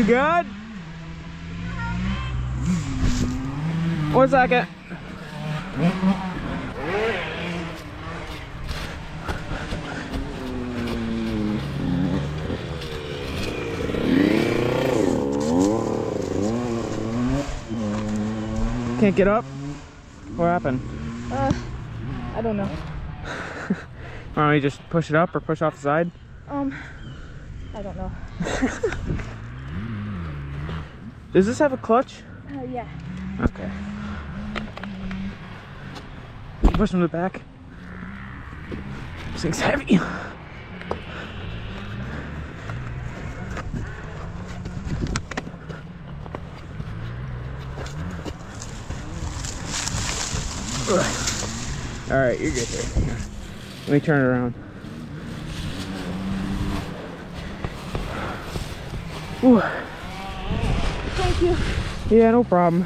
You good? 1 second. Can't get up? What happened? I don't know. Why don't you just push it up or push off the side? I don't know. Does this have a clutch? Yeah. Okay. Push from the back. This thing's heavy. All right, you're good there. Here. Let me turn it around. Ooh. Thank you. Yeah, no problem.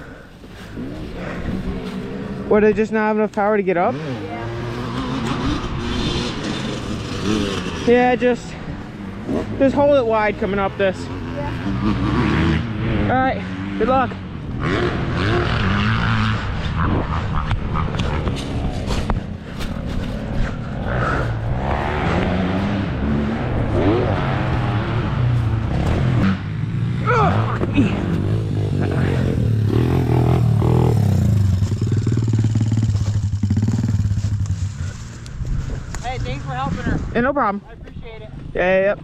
What, did it just not have enough power to get up? Yeah. Yeah, just hold it wide coming up this. Yeah. All right, good luck. Hey, thanks for helping her. Yeah, no problem. I appreciate it. Yeah, yep.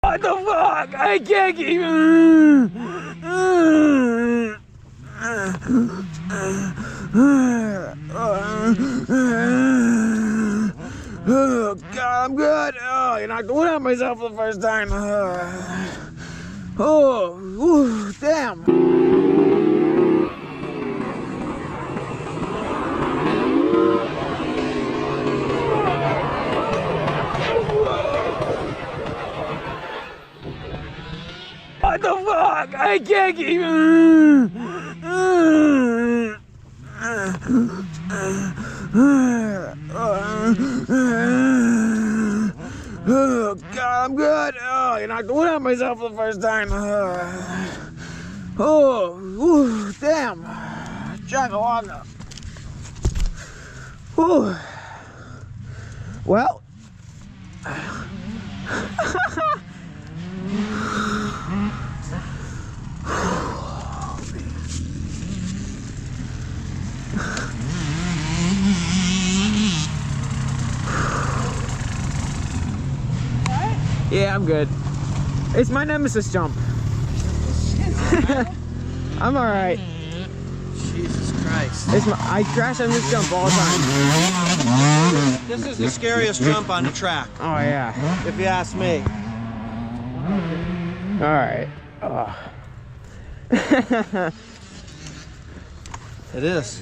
What the fuck? I can't keep. Oh God, I'm good. Oh, you knocked the wood out myself for the first time. Oh, ooh, damn. What the fuck? I can't keep. Oh God, I'm good. Oh, you knocked the wood out myself for the first time. Oh, ooh, damn. Chugga-wugga. Whew. Well. Yeah, I'm good. It's my nemesis jump. I'm all right. Jesus Christ. I crash on this jump all the time. This is the scariest jump on the track, Oh yeah. if you ask me. All right. It is.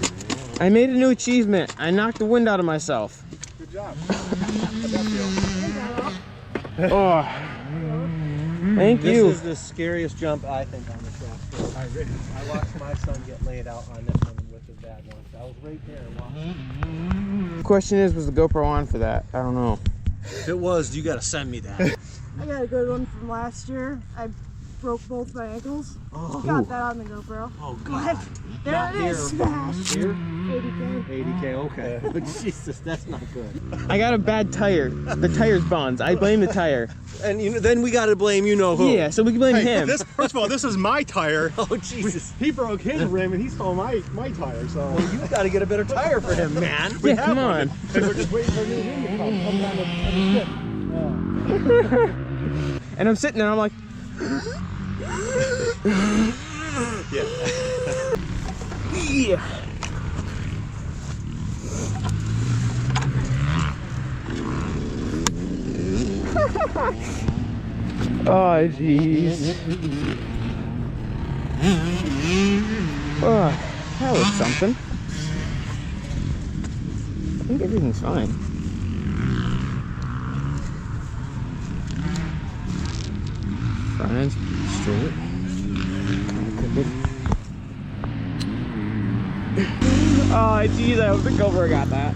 I made a new achievement. I knocked the wind out of myself. Good job. Oh. Thank you. This is the scariest jump, I think, on the track. I watched my son get laid out on this one with the bad one. I was right there watching. The question is, was the GoPro on for that? I don't know. If it was, you gotta send me that. I got a good one from last year. I broke both my ankles. Oh. Got that on the GoPro. Oh God. There Not it is. here. Smashed. Here? 80K. 80K, okay. But Jesus, that's not good. I got a bad tire. The tire's bonds. I blame the tire. And then we gotta blame you know who. Yeah, so we can blame him. First of all, this is my tire. Oh Jesus. He broke his rim and he stole my tire, so. Well, you gotta get a better tire for him, man. Yeah, come on. And we're just waiting for a new rim to come down the ship. And I'm sitting there, I'm like, Yeah. yeah. Oh, jeez. Oh, that was something. I think everything's fine. Front end's straight. Oh, jeez, I hope the GoPro got that.